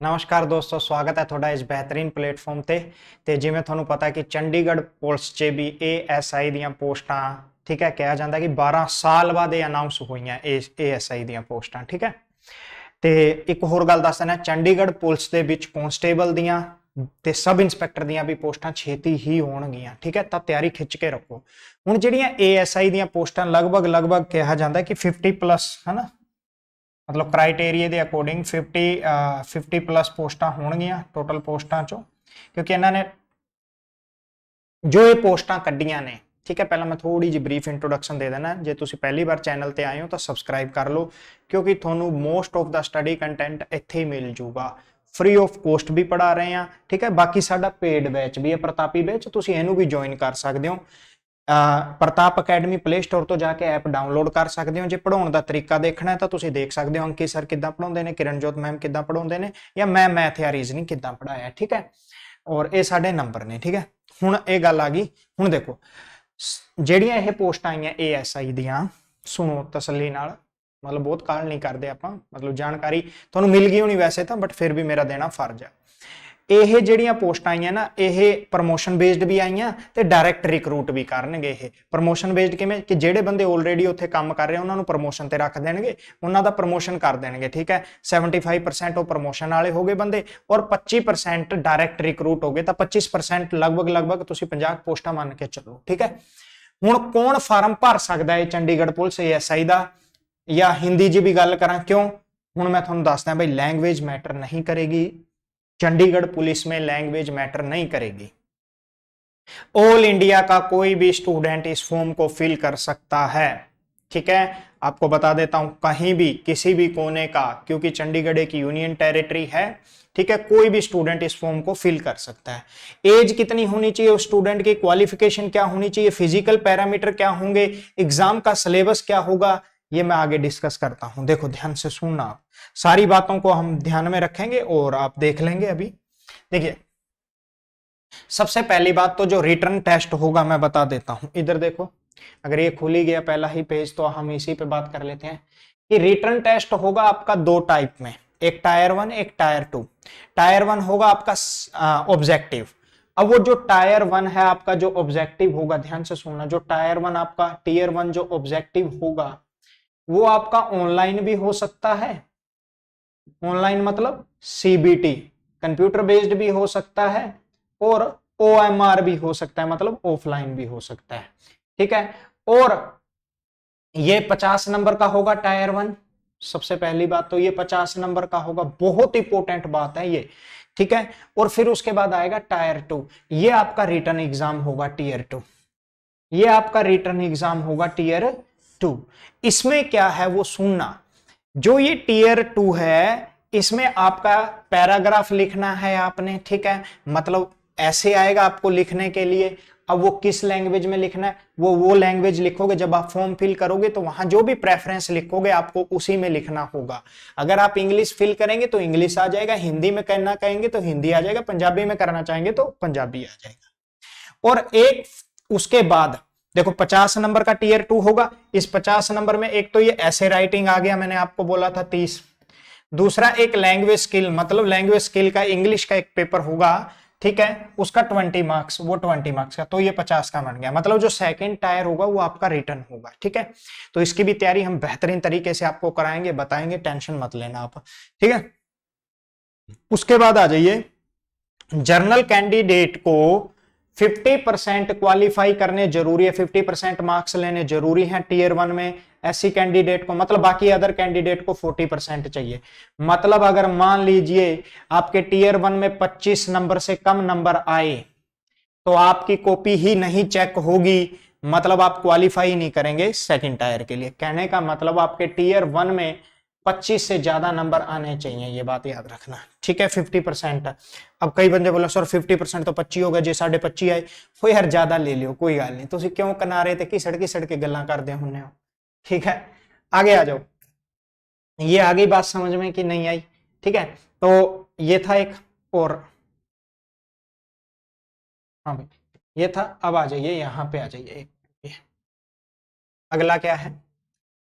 नमस्कार दोस्तों, स्वागत है थोड़ा इस बेहतरीन प्लेटफॉर्म ते जिवें ਤੁਹਾਨੂੰ ਪਤਾ ਕਿ ਚੰਡੀਗੜ੍ਹ ਪੁਲਿਸ 'ਚ ਵੀ ASI ਦੀਆਂ ਪੋਸਟਾਂ ਠੀਕ ਹੈ ਕਿਹਾ ਜਾਂਦਾ ਕਿ 12 ਸਾਲ ਬਾਅਦ ਇਹ ਅਨਾਉਂਸ ਹੋਈਆਂ ASI ਦੀਆਂ ਪੋਸਟਾਂ। ਠੀਕ ਹੈ, ਤੇ ਇੱਕ ਹੋਰ ਗੱਲ ਦੱਸ ਦਿੰਦਾ, ਚੰਡੀਗੜ੍ਹ ਪੁਲਿਸ ਦੇ ਵਿੱਚ ਕਨਸਟੇਬਲ ਦੀਆਂ ਤੇ ਸਬ ਇੰਸਪੈਕਟਰ ਦੀਆਂ ਵੀ ਪੋਸਟਾਂ ਛੇਤੀ ਹੀ ਹੋਣਗੀਆਂ। ਠੀਕ ਹੈ, ਤਾਂ ਤਿਆਰੀ ਖਿੱਚ ਕੇ ਰੱਖੋ। ਹੁਣ ਜਿਹੜੀਆਂ ASI ਦੀਆਂ ਪੋਸਟਾਂ ਲਗਭਗ ਕਿਹਾ ਜਾਂਦਾ ਕਿ 50 ਪਲੱਸ ਹੈ ਨਾ, मतलब क्राइटेरिया के अकॉर्डिंग 50 प्लस पोस्टां होणगियां टोटल पोस्टां चो, क्योंकि इन्होंने जो ये पोस्टां कड्डियां ने। ठीक है, पहला मैं थोड़ी जी ब्रीफ इंट्रोडक्शन दे देना। जे तुसी पहली बार चैनल ते आए हो तो सबसक्राइब कर लो, क्योंकि थोनू most of the study content इत्थे ही मिल जूगा। फ्री ऑफ कॉस्ट भी पढ़ा रहे हैं। ठीक है, बाकी साडा पेड बैच भी है, प्रतापी बैच, तुसी इहनू भी ज्वाइन कर सकते हो। प्रताप अकैडमी प्ले स्टोर तो जाके ऐप डाउनलोड कर सकते हो। जो पढ़ाने का तरीका देखना है तो तुम देख सकते हो अंकित सर किदा पढ़ाते हैं, किरणजोत मैम किदा पढ़ाते हैं, या मैं मैथ या रीजनिंग किदा पढ़ाया। ठीक है, और ये साढ़े नंबर ने। ठीक है, हुण ये गल आ गई। हुण देखो ਜਿਹੜੀਆਂ ਇਹ पोस्ट आईयां ASI दियां, सुनो तसल्ली नाल, मतलब बहुत काल नहीं करते आपां, मतलब जानकारी तुहानूं मिल गई होनी वैसे तो, बट फिर भी मेरा देना फर्ज है। ਇਹ ਜਿਹੜੀਆਂ ਪੋਸਟਾਂ ਆਈਆਂ ਨਾ, ਇਹ ਪ੍ਰਮੋਸ਼ਨ ਬੇਸਡ ਵੀ ਆਈਆਂ ਤੇ ਡਾਇਰੈਕਟ ਰਿਕਰੂਟ ਵੀ ਕਰਨਗੇ। ਇਹ ਪ੍ਰਮੋਸ਼ਨ ਬੇਸਡ ਕਿਵੇਂ ਕਿ ਜਿਹੜੇ ਬੰਦੇ ਆਲਰੇਡੀ ਉੱਥੇ ਕੰਮ ਕਰ ਰਹੇ ਉਹਨਾਂ ਨੂੰ ਪ੍ਰਮੋਸ਼ਨ ਤੇ ਰੱਖ ਦੇਣਗੇ, ਉਹਨਾਂ ਦਾ ਪ੍ਰਮੋਸ਼ਨ ਕਰ ਦੇਣਗੇ। ਠੀਕ ਹੈ, 75% ਉਹ ਪ੍ਰਮੋਸ਼ਨ ਵਾਲੇ ਹੋ ਗਏ ਬੰਦੇ, ਔਰ 25% ਡਾਇਰੈਕਟ ਰਿਕਰੂਟ ਹੋ ਗਏ, ਤਾਂ 25% ਲਗਭਗ ਤੁਸੀਂ 50 ਪੋਸਟਾਂ ਮੰਨ ਕੇ ਚੱਲੋ। ਠੀਕ ਹੈ, ਹੁਣ ਕੌਣ ਫਾਰਮ ਭਰ ਸਕਦਾ ਹੈ ਚੰਡੀਗੜ੍ਹ ਪੁਲਿਸ ASI ਦਾ, ਜਾਂ ਹਿੰਦੀ 'ਚ ਵੀ ਗੱਲ ਕਰਾਂ ਕਿਉਂ? ਹੁਣ मैं ਤੁਹਾਨੂੰ ਦੱਸਦਾ भाई, लैंग्वेज मैटर नहीं करेगी। चंडीगढ़ पुलिस में लैंग्वेज मैटर नहीं करेगी। ऑल इंडिया का कोई भी स्टूडेंट इस फॉर्म को फिल कर सकता है। ठीक है, आपको बता देता हूं, कहीं भी किसी भी कोने का, क्योंकि चंडीगढ़ एक यूनियन टेरिटरी है। ठीक है, कोई भी स्टूडेंट इस फॉर्म को फिल कर सकता है। एज कितनी होनी चाहिए उस स्टूडेंट की, क्वालिफिकेशन क्या होनी चाहिए, फिजिकल पैरामीटर क्या होंगे, एग्जाम का सिलेबस क्या होगा, ये मैं आगे डिस्कस करता हूं। देखो ध्यान से सुनना, आप सारी बातों को हम ध्यान में रखेंगे और आप देख लेंगे। अभी देखिए, सबसे पहली बात तो जो रिटर्न टेस्ट होगा मैं बता देता हूं। इधर देखो, अगर ये खुल ही गया पहला ही पेज तो हम इसी पे बात कर लेते हैं कि रिटर्न टेस्ट होगा आपका दो टाइप में, एक टायर 1 एक टायर 2। टायर 1 होगा आपका ऑब्जेक्टिव। अब वो जो टायर 1 है आपका, जो ऑब्जेक्टिव होगा, ध्यान से सुनना, जो टायर 1 आपका टीयर 1 जो ऑब्जेक्टिव होगा वो आपका ऑनलाइन भी हो सकता है। ऑनलाइन मतलब CBT कंप्यूटर बेस्ड भी हो सकता है, और OMR भी हो सकता है, मतलब ऑफलाइन भी हो सकता है। ठीक है, और ये 50 नंबर का होगा टायर 1। सबसे पहली बात तो ये 50 नंबर का होगा, बहुत इंपॉर्टेंट बात है ये। ठीक है, और फिर उसके बाद आएगा टायर 2, ये आपका रिटर्न एग्जाम होगा टीयर 2। ये आपका रिटर्न एग्जाम होगा टीयर 2। इसमें क्या है वो सुनना, जो ये टीयर 2 है इसमें आपका पैराग्राफ लिखना है आपने। ठीक है, मतलब ऐसे आएगा आपको लिखने के लिए। अब वो किस लैंग्वेज में लिखना है, वो लैंग्वेज लिखोगे जब आप फॉर्म फिल करोगे, तो वहां जो भी प्रेफरेंस लिखोगे आपको उसी में लिखना होगा। अगर आप इंग्लिश फिल करेंगे तो इंग्लिश आ जाएगा, हिंदी में करना कहेंगे तो हिंदी आ जाएगा, पंजाबी में करना चाहेंगे तो पंजाबी आ जाएगा। और एक उसके बाद देखो 50 नंबर का टीयर 2 होगा। इस 50 नंबर में एक तो ये ऐसे राइटिंग आ गया, मैंने आपको बोला था 30। दूसरा एक लैंग्वेज स्किल, मतलब लैंग्वेज स्किल का इंग्लिश का एक पेपर होगा। ठीक है, उसका 20 मार्क्स, वो 20 मार्क्स का, तो ये 50 का बन गया। मतलब जो सेकंड टायर होगा वो आपका रिटर्न होगा। ठीक है, तो इसकी भी तैयारी हम बेहतरीन तरीके से आपको कराएंगे, बताएंगे, टेंशन मत लेना आप। ठीक है, उसके बाद आ जाइए, जर्नल कैंडिडेट को 50% क्वालिफाई करने जरूरी है, 50% मार्क्स लेने जरूरी हैं टीयर 1 में। ऐसी कैंडिडेट को, मतलब बाकी अदर कैंडिडेट को 40% चाहिए। मतलब अगर मान लीजिए आपके टीयर 1 में 25 नंबर से कम नंबर आए तो आपकी कॉपी ही नहीं चेक होगी, मतलब आप क्वालिफाई नहीं करेंगे सेकंड टायर के लिए। कहने का मतलब आपके टीयर 1 में 25 से ज्यादा नंबर आने चाहिए, ये बात याद रखना। ठीक है, 50%। अब कई बंदे बोले सर 50% तो 25 हो गए, जे 25.5 आए, वो यार ज्यादा ले लियो, कोई गल नहीं, तुम क्यों किनारे ते घिसड़ के गल्लां करदे हुंदे हो। ठीक है, आगे आ जाओ। ये आगे बात समझ में कि नहीं आई? ठीक है, तो ये था एक, और हाँ भाई ये था। अब आ जाइए, यहां पे आ जाइए। अगला क्या है,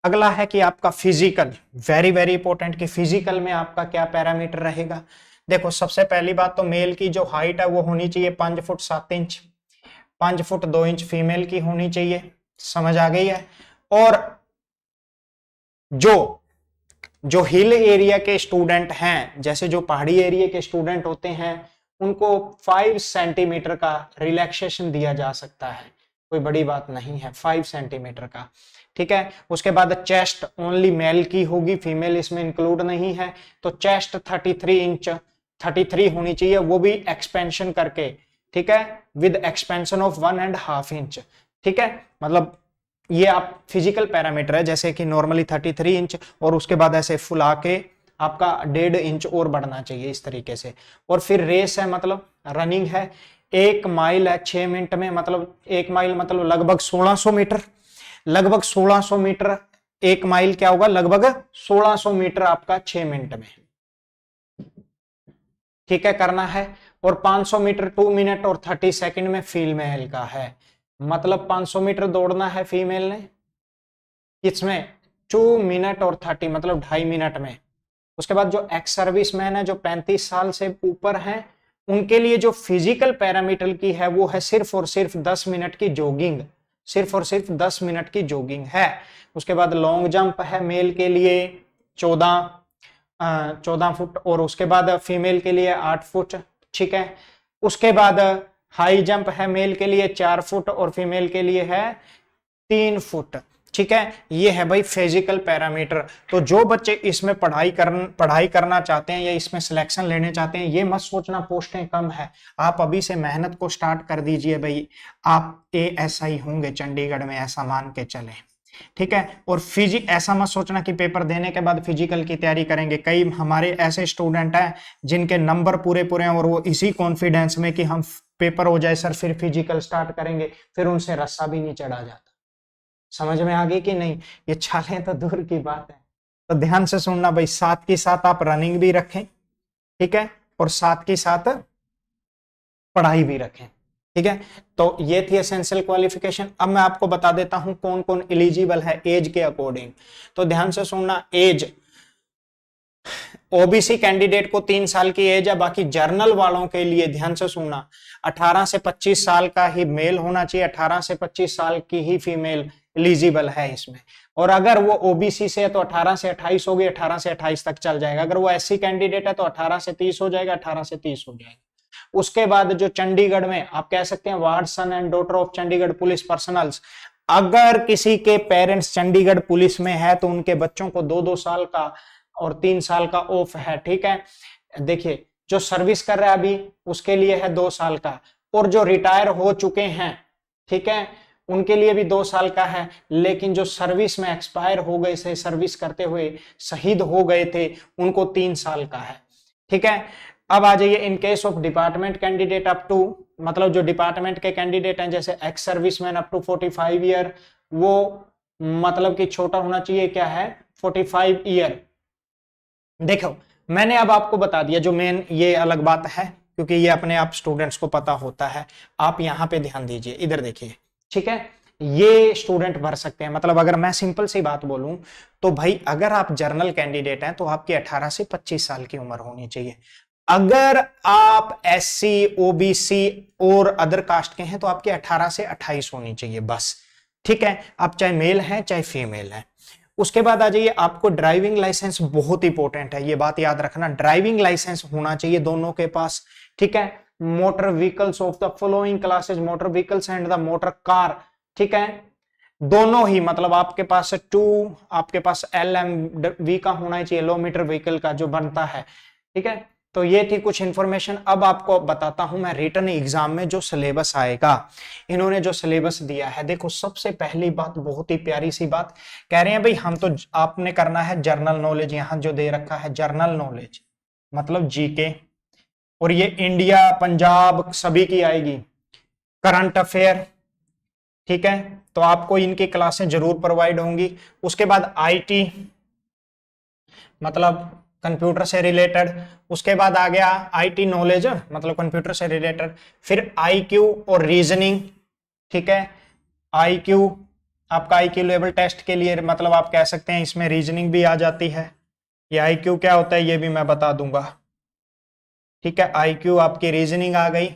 अगला है कि आपका फिजिकल, वेरी वेरी इंपॉर्टेंट, कि फिजिकल में आपका क्या पैरामीटर रहेगा। देखो सबसे पहली बात तो मेल की जो हाइट है वो होनी चाहिए 5 foot 7 inch, 5 foot 2 inch female की होनी चाहिए, समझ आ गई है। और जो जो हिल एरिया के स्टूडेंट हैं, जैसे जो पहाड़ी एरिया के स्टूडेंट होते हैं, उनको 5 सेंटीमीटर का रिलैक्सेशन दिया जा सकता है, कोई बड़ी बात नहीं है, 5 सेंटीमीटर का, ठीक है। उसके बाद चेस्ट ओनली मेल की होगी, फीमेल इसमें इंक्लूड नहीं है, तो चेस्ट 33 इंच 33 होनी चाहिए, वो भी एक्सपेंशन करके, ठीक है, विद एक्सपेंशन ऑफ 1.5 इंच, ठीक है। मतलब ये आप फिजिकल पैरामीटर है, जैसे कि नॉर्मली 33 इंच और उसके बाद ऐसे फुला के आपका 1.5 इंच और बढ़ना चाहिए इस तरीके से। और फिर रेस है, मतलब रनिंग है, 1 माइल है 6 मिनट में, मतलब 1 माइल मतलब लगभग 1600 मीटर, लगभग 1600 मीटर। 1 माइल क्या होगा, लगभग 1600 मीटर आपका 6 मिनट में, ठीक है, करना है। और 500 मीटर 2 मिनट और 30 सेकंड में फीमेल का है, मतलब 500 मीटर दौड़ना है फीमेल ने, इसमें 2 मिनट और 30 मतलब 2.5 मिनट में। उसके बाद जो एक्स सर्विस मैन है, जो 35 साल से ऊपर हैं, उनके लिए जो फिजिकल पैरामीटर की है वो है सिर्फ और सिर्फ 10 मिनट की जॉगिंग, सिर्फ और सिर्फ 10 मिनट की जॉगिंग है। उसके बाद लॉन्ग जंप है मेल के लिए 14 फुट, और उसके बाद फीमेल के लिए 8 फुट, ठीक है। उसके बाद हाई जंप है मेल के लिए 4 फुट और फीमेल के लिए है 3 फुट, ठीक है। ये है भाई फिजिकल पैरामीटर। तो जो बच्चे इसमें पढ़ाई करना चाहते हैं या इसमें सिलेक्शन लेने चाहते हैं, ये मत सोचना पोस्टें कम है, आप अभी से मेहनत को स्टार्ट कर दीजिए भाई, आप ASI होंगे चंडीगढ़ में, ऐसा मान के चले, ठीक है। और ऐसा मत सोचना कि पेपर देने के बाद फिजिकल की तैयारी करेंगे, कई हमारे ऐसे स्टूडेंट हैं जिनके नंबर पूरे पूरे हैं और वो इसी कॉन्फिडेंस में कि हम पेपर हो जाए सर फिर फिजिकल स्टार्ट करेंगे, फिर उनसे रस्सा भी नहीं चढ़ा जाता। समझ में आ गई कि नहीं, ये छालें तो दूर की बात है। तो ध्यान से सुनना भाई, साथ के साथ आप रनिंग भी रखें, ठीक है, और साथ के साथ पढ़ाई भी रखें, ठीक है। तो ये थी एसेंशियल क्वालिफिकेशन। अब मैं आपको बता देता हूं कौन कौन एलिजिबल है एज के अकॉर्डिंग। तो ध्यान से सुनना, एज ओबीसी कैंडिडेट को 3 साल की एज है, बाकी जर्नल वालों के लिए ध्यान से सुनना 18 से 25 साल का ही मेल होना चाहिए, 18 से 25 साल की ही फीमेल एलिजिबल है इसमें। और अगर वो ओबीसी से है तो 18 से 28 होगी, 18 से 28 तक चल जाएगा। अगर वो एससी कैंडिडेट है तो 18 से 30 हो जाएगा, 18 से 30 हो जाएगा। उसके बाद जो चंडीगढ़ में आप कह सकते हैं ward son and daughter of Chandigarh police personnels, अगर किसी के पेरेंट्स चंडीगढ़ पुलिस में है तो उनके बच्चों को 2-2 साल का और 3 साल का ऑफ है, ठीक है। देखिए जो सर्विस कर रहा है अभी उसके लिए है 2 साल का, और जो रिटायर हो चुके हैं, ठीक है, उनके लिए भी 2 साल का है। लेकिन जो सर्विस में एक्सपायर हो गए थे, सर्विस करते हुए शहीद हो गए थे, उनको 3 साल का है, ठीक है। अब आ जाइए in case of department candidate up to, मतलब जो डिपार्टमेंट के कैंडिडेट हैं जैसे ex serviceman up to 45 year, वो मतलब कि छोटा होना चाहिए क्या है 45 ईयर। देखो मैंने अब आपको बता दिया जो मेन, ये अलग बात है क्योंकि ये अपने आप स्टूडेंट्स को पता होता है। आप यहाँ पे ध्यान दीजिए, इधर देखिए, ठीक है। ये स्टूडेंट भर सकते हैं, मतलब अगर मैं सिंपल सी बात बोलूं तो भाई अगर आप जर्नल कैंडिडेट हैं तो आपकी 18 से 25 साल की उम्र होनी चाहिए। अगर आप एससी ओबीसी और अदर कास्ट के हैं तो आपकी 18 से 28 होनी चाहिए बस, ठीक है। आप चाहे मेल हैं चाहे फीमेल हैं। उसके बाद आ जाइए, आपको ड्राइविंग लाइसेंस बहुत इंपॉर्टेंट है, ये बात याद रखना, ड्राइविंग लाइसेंस होना चाहिए दोनों के पास, ठीक है। Motor vehicles of the following classes, motor vehicles and the motor car, ठीक है, दोनों ही, मतलब आपके पास आपके पास LMV का होना चाहिए, लो मीटर व्हीकल का जो बनता है, ठीक है। तो ये थी कुछ इंफॉर्मेशन। अब आपको बताता हूं मैं रिटन एग्जाम में जो सिलेबस आएगा, इन्होंने जो सिलेबस दिया है, देखो सबसे पहली बात बहुत ही प्यारी सी बात कह रहे हैं भाई, हम तो आपने करना है जनरल नॉलेज, यहां जो दे रखा है जनरल नॉलेज मतलब जीके, और ये इंडिया पंजाब सभी की आएगी, करंट अफेयर, ठीक है। तो आपको इनकी क्लासें जरूर प्रोवाइड होंगी। उसके बाद आईटी मतलब कंप्यूटर से रिलेटेड, उसके बाद आ गया आईटी नॉलेज मतलब कंप्यूटर से रिलेटेड, फिर आईक्यू और रीजनिंग, ठीक है, आईक्यू आपका आईक्यू लेवल टेस्ट के लिए मतलब आप कह सकते हैं इसमें रीजनिंग भी आ जाती है। ये आईक्यू क्या होता है ये भी मैं बता दूंगा। ठीक है, आईक्यू आपकी रीजनिंग आ गई।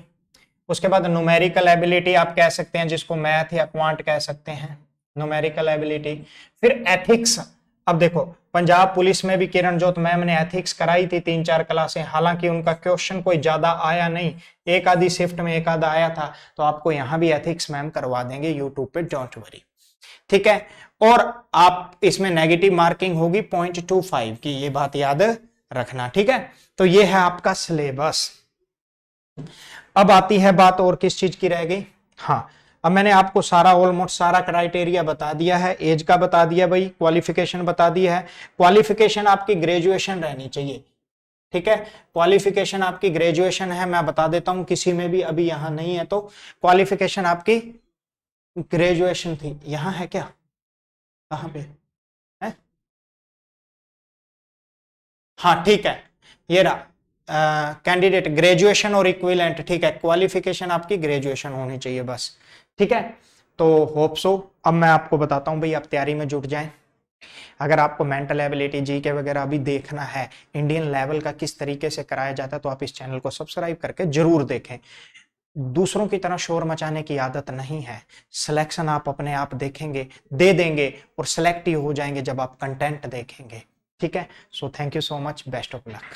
उसके बाद न्यूमेरिकल एबिलिटी आप कह सकते हैं, जिसको मैथ या क्वांट कह सकते हैं, न्यूमेरिकल एबिलिटी। फिर एथिक्स। अब देखो पंजाब पुलिस में भी किरण जोत मैम ने एथिक्स कराई थी 3-4 क्लासें, हालांकि उनका क्वेश्चन कोई ज्यादा आया नहीं, एक आधी शिफ्ट में एक आधा आया था, तो आपको यहां भी एथिक्स मैम करवा देंगे यूट्यूब पे, डोंट वरी। ठीक है, और आप इसमें नेगेटिव मार्किंग होगी 0.25 की, ये बात याद रखना। ठीक है, तो ये है आपका सिलेबस। अब आती है बात और किस चीज की रह गई। हाँ, अब मैंने आपको सारा ऑलमोस्ट सारा क्राइटेरिया बता दिया है, एज का बता दिया भाई, क्वालिफिकेशन बता दिया है। क्वालिफिकेशन आपकी ग्रेजुएशन रहनी चाहिए। ठीक है, क्वालिफिकेशन आपकी ग्रेजुएशन है, मैं बता देता हूं किसी में भी अभी यहां नहीं है तो क्वालिफिकेशन आपकी ग्रेजुएशन थी। यहां है क्या, कहां पे है? हाँ ठीक है, ये रहा कैंडिडेट ग्रेजुएशन और इक्विवेलेंट। ठीक है, क्वालिफिकेशन आपकी ग्रेजुएशन होनी चाहिए बस। ठीक है, तो होप सो। अब मैं आपको बताता हूं भाई, आप तैयारी में जुट जाएं। अगर आपको मेंटल एबिलिटी जीके वगैरह अभी देखना है, इंडियन लेवल का किस तरीके से कराया जाता है, तो आप इस चैनल को सब्सक्राइब करके जरूर देखें। दूसरों की तरह शोर मचाने की आदत नहीं है, सिलेक्शन आप अपने आप देखेंगे, दे देंगे और सिलेक्ट ही हो जाएंगे जब आप कंटेंट देखेंगे। ठीक है, so thank you so much, best of luck.